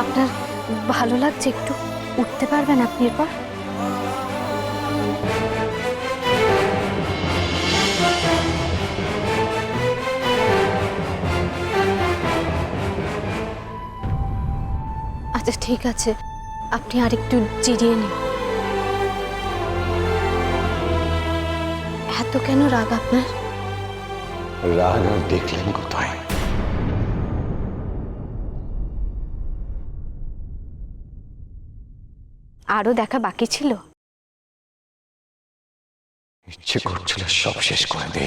আপনার ভালো লাগছে? একটু উঠতে পারবেন আপনি এরপর? আচ্ছা ঠিক আছে, আপনি আরেকটু জিরিয়ে নিন। এত কেন রাগ আপনার? রাগ আর দেখলেন কোথায়? আরো দেখা বাকি ছিল। ইচ্ছে করছিল সব শেষ করে দে,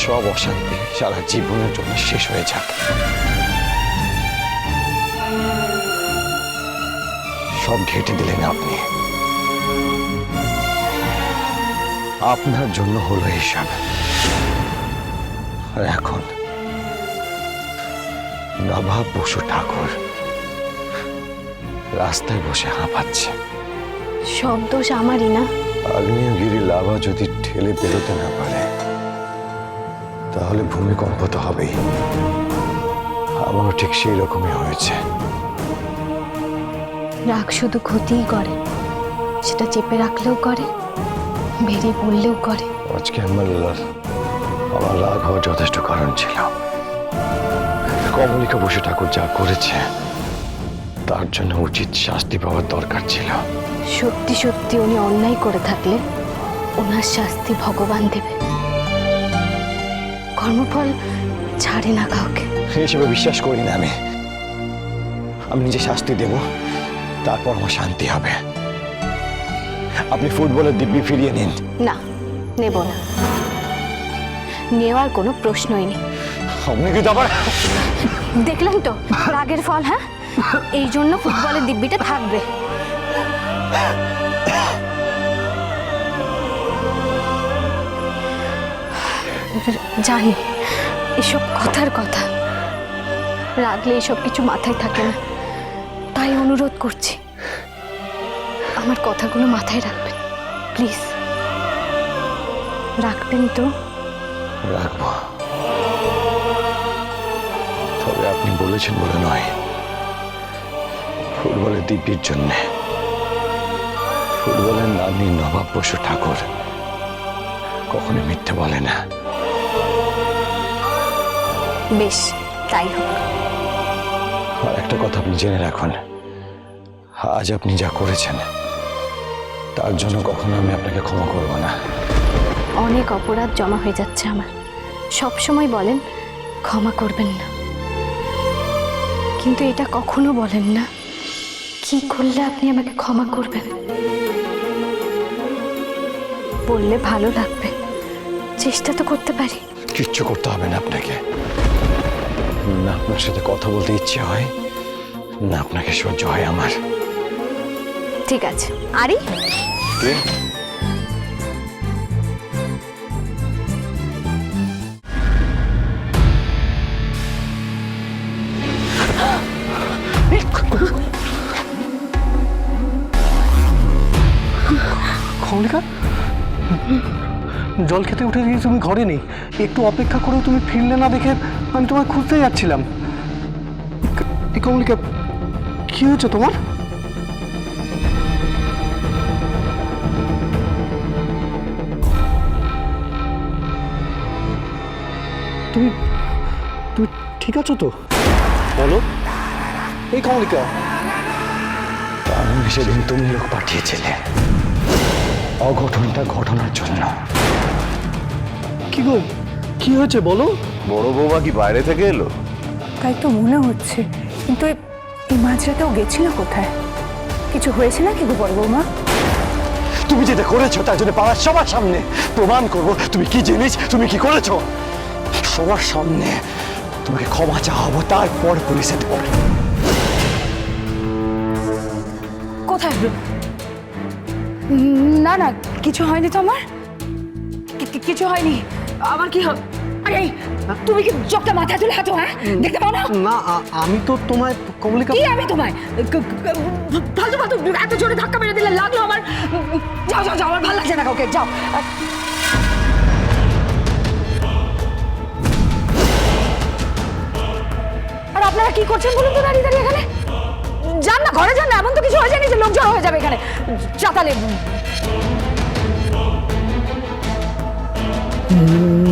সব অশান্তি সারা জীবনের জন্য শেষ হয়ে যাক। সব ঘেঁটে দিলেন আপনি। আপনার জন্য হলো এইসব। আর এখন নবাব বসু ঠাকুর রাস্তায় বসে হাঁপাচ্ছে। সব দোষ আমারই না? আগ্নেয়গিরি লাভা যদি ঠেলে বেরোতে না পারে তাহলে ভূমিকম্প তো হবেই। আমারও ঠিক সেই রকমই হয়েছে। রাগ শুধু ক্ষতিই করে, সেটা চেপে রাখলেও করে, বেরিয়ে পড়লেও করে। আজকে আমার রাগ হওয়ার যথেষ্ট কারণ ছিল। কমলিকা বসু ঠাকুর যা করেছে তার জন্য উচিত শাস্তি পাওয়ার দরকার ছিল। সত্যি সত্যি উনি অন্যায় করে থাকলে ওনার শাস্তি ভগবান দেবে। কর্মফল ছাড়ে না কাউকে। হিসেবে বিশ্বাস করি না আমি। আমি নিজে শাস্তি দেব, তারপর আমার শান্তি হবে। আপনি ফুটবলের দিব্যি ফিরিয়ে নিন। না, নেব না। নেওয়ার কোনো প্রশ্নই নেই। আপনি কি আবার দেখলেন তো রাগের ফল? হ্যাঁ, এই জন্য ফুটবলের দিব্যিটা থাকবে। জানি এসব কথার কথা, রাগলে এসব কিছু মাথায় থাকে না। তাই অনুরোধ করছি, আমার কথাগুলো মাথায় রাখবেন প্লিজ। রাখবেন তো? রাখবো, তবে আপনি বলেছেন বলে নয়, ফুটবলের দিব্যির জন্য। ফুটবলের নামী নবাব বসু ঠাকুর কখনো মিথ্যে বলে না। বেশ, তাই হোক। আর একটা কথা আপনি জেনে রাখুন, আজ আপনি যা করেছেন তার জন্য কখনো আমি আপনাকে ক্ষমা করব না। অনেক অপরাধ জমা হয়ে যাচ্ছে আমার। সব সময় বলেন ক্ষমা করবেন না, কিন্তু এটা কখনো বলেন না কি করলে আপনি আমাকে ক্ষমা করবেন। বললে ভালো লাগবে, চেষ্টা তো করতে পারি। কিচ্ছু করতে হবে না আপনাকে। না আপনার সাথে কথা বলতে ইচ্ছে হয়, না আপনাকে সহ্য হয় আমার। ঠিক আছে। আরে কমলিকা, জল খেতে উঠে দিয়ে তুমি ঘরে নেই। একটু অপেক্ষা করেও তুমি ফিরলে না দেখে আমি তোমায় খুঁজতে যাচ্ছিলাম। কমলিকা, কি হয়েছে তোমার? তুমি তুমি ঠিক আছো তো? বলো। এই কমলিকা, আমি সেদিন তুমি লোক পাঠিয়েছিলে অঘটনটা ঘটনার জন্য। কি গো, কি হয়েছে বলো? বড় বৌমা কি বাইরে থেকে এলো? তাই তো মনে হচ্ছে, কিন্তু এই মাঝরাতেও গেছিল কোথায়? কিছু হয়েছে নাকি গো বড় বৌমা? তুমি যেটা করেছো তার জন্য পাড়ার সবার সামনে প্রমাণ করবো তুমি কি জিনিস, তুমি কি করেছো। সবার সামনে তোমাকে ক্ষমা চাওয়াবো, তারপর পুলিশে দেবো। কোথায়? না না, কিছু হয়নি তো আমার। কিছু হয়নি আমার। কি আরে তুমি কি চোখটা মাথায় তুলে হাঁটো? হ্যাঁ, দেখতে পাও না? না, আমি তো তোমায় কমলিকা। কি আমি তোমায় ফালতু ফালতু এত জোরে ধাক্কা মেরে দিলে লাগলো আমার। যাও যাও যাও, আমার ভালো লাগছে না কাউকে। যাও। আর আপনারা কি করছেন বলুন তো দাঁড়িয়ে দাঁড়িয়ে এখানে? যান না, ঘরে যান না, এমন তো কিছু হয়ে যায়নি যে লোক জড়ো হয়ে যাবে এখানে চাতালে।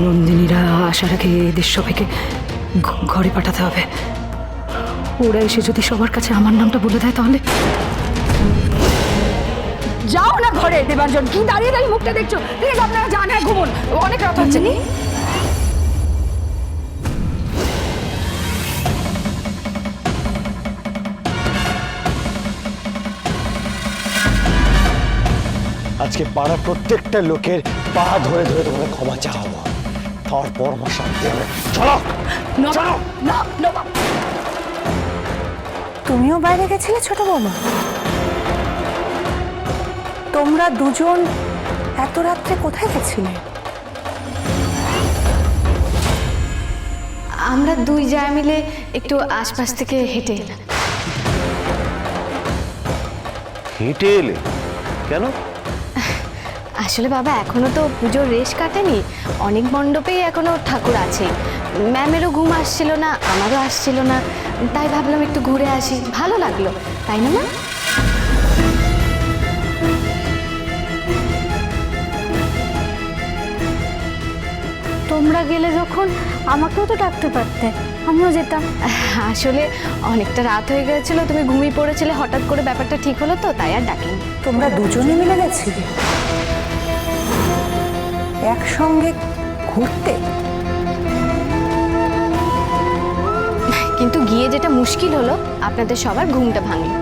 নন্দিনীরা আসার আগে এদের সবাইকে ঘরে পাঠাতে হবে। ওরা এসে যদি সবার কাছে আমার নামটা বলে দেয় তাহলে। যাও না ঘরে দেবাঞ্জন, কি দাঁড়িয়ে দাঁড়িয়ে মুখটা দেখছো? প্লিজ আপনারা যান, আর ঘুমুন, অনেক রাত হচ্ছে। আজকে পাড়ার প্রত্যেকটা লোকের পা ধরে ধরে তোমাকে ক্ষমা চাওয়াবো, তারপর আমার শান্তি হবে। চলো চলো। না না, তুমিও বাইরে গেছিলে ছোট বৌমা? তোমরা দুজন এত রাত্রে কোথায় গেছিলে? আমরা দুই জায় মিলে একটু আশপাশ থেকে হেঁটে এলাম। হেঁটে এলে কেন? আসলে বাবা, এখনো তো পুজোর রেশ কাটেনি, অনেক মণ্ডপেই এখনো ঠাকুর আছে। ম্যামেরও ঘুম আসছিল না, আমারও আসছিল না, তাই ভাবলাম একটু ঘুরে আসি, ভালো লাগলো, তাই না মা? তোমরা গেলে যখন আমাকেও তো ডাকতে পারতে, আমিও যেতাম। আসলে অনেকটা রাত হয়ে গেছিল, তুমি ঘুমিয়ে পড়েছিলে, হঠাৎ করে ব্যাপারটা ঠিক হলো তো, তাই আর ডাকিনি। তোমরা দুজনে মিলে গেছিলে একসঙ্গে ঘুরতে? কিন্তু গিয়ে যেটা মুশকিল হলো, আপনাদের সবার ঘুমটা ভাঙলো।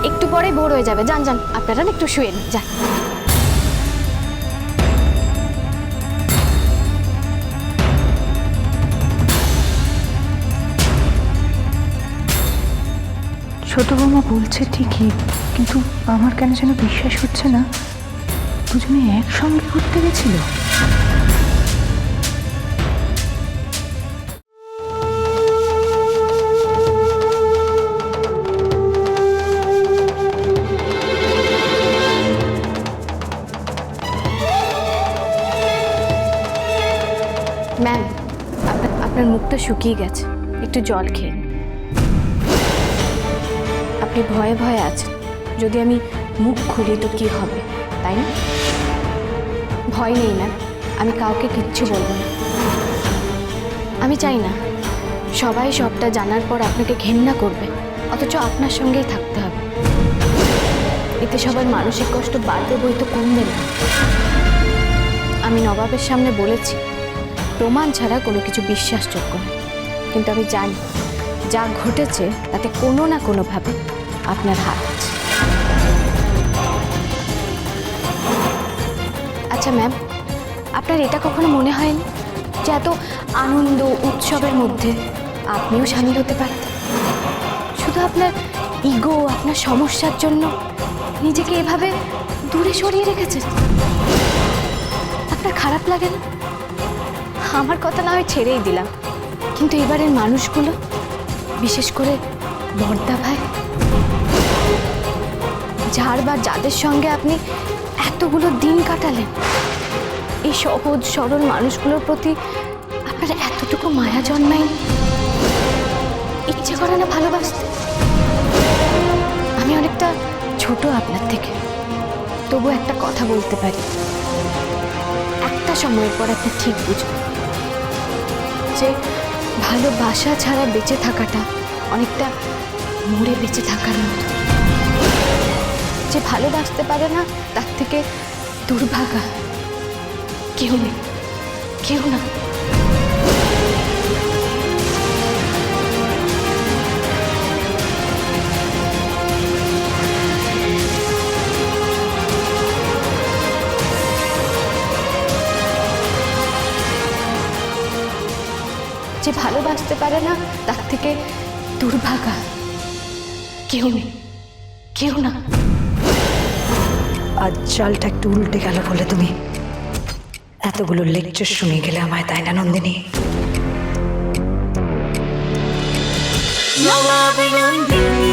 একটু পরে ভোর হয়ে যাবে, যান যান আপনারা একটু শুয়ে নিন, যান। ছোট বৌমা বলছে ঠিকই, কিন্তু আমার কেন যেন বিশ্বাস হচ্ছে না দুজনে একসঙ্গে ঘুরতে গেছিল। ম্যাম, আপনার মুখটা শুকিয়ে গেছে, একটু জল খেয়ে নিন। আপনি ভয়ে ভয়ে আছেন, যদি আমি মুখ খুলি তো কি হবে, তাই না? ভয় নেই ম্যাম, আমি কাউকে কিচ্ছু বলবো না। আমি চাই না সবাই সবটা জানার পর আপনাকে ঘেন্না করবে, অথচ আপনার সঙ্গেই থাকতে হবে। এতে সবার মানসিক কষ্ট বাড়বে বই তো কমবে না। আমি নবাবের সামনে বলেছি, প্রমাণ ছাড়া কোনো কিছু বিশ্বাসযোগ্য না, কিন্তু আমি জানি যা ঘটেছে তাতে কোনো না কোনোভাবে আপনার হাত আছে। আচ্ছা ম্যাম, আপনার এটা কখনো মনে হয়নি যে এত আনন্দ উৎসবের মধ্যে আপনিও সামিল হতে পারতেন? শুধু আপনার ইগো, আপনার সমস্যার জন্য নিজেকে এভাবে দূরে সরিয়ে রেখেছেন। আপনার খারাপ লাগে না? আমার কথা না হয় ছেড়েই দিলাম, কিন্তু এবারের মানুষগুলো, বিশেষ করে বর্দা ভাই, যার বা যাদের সঙ্গে আপনি এতগুলো দিন কাটালেন, এই সহজ সরল মানুষগুলোর প্রতি আপনার এতটুকু মায়া জন্মায়নি? ইচ্ছে করে না ভালোবাসতে? আমি অনেকটা ছোট আপনার থেকে, তবু একটা কথা বলতে পারি, একটা সময়ের পর আপনি ঠিক বুঝবেন যে ভালোবাসা ছাড়া বেঁচে থাকাটা অনেকটা মরে বেঁচে থাকার মতো। যে ভালোবাসতে পারে না তার থেকে দুর্ভাগা কেউ নেই, কেউ না। যে ভালোবাসতে পারে না তার থেকে দুর্ভাগা কেউ নেই, কেউ না। আজ চালটা একটু উল্টে গেল বলে তুমি এতগুলো লেকচার শুনে গেলে আমায়, তাই না নন্দিনী? নবাব নন্দিনী।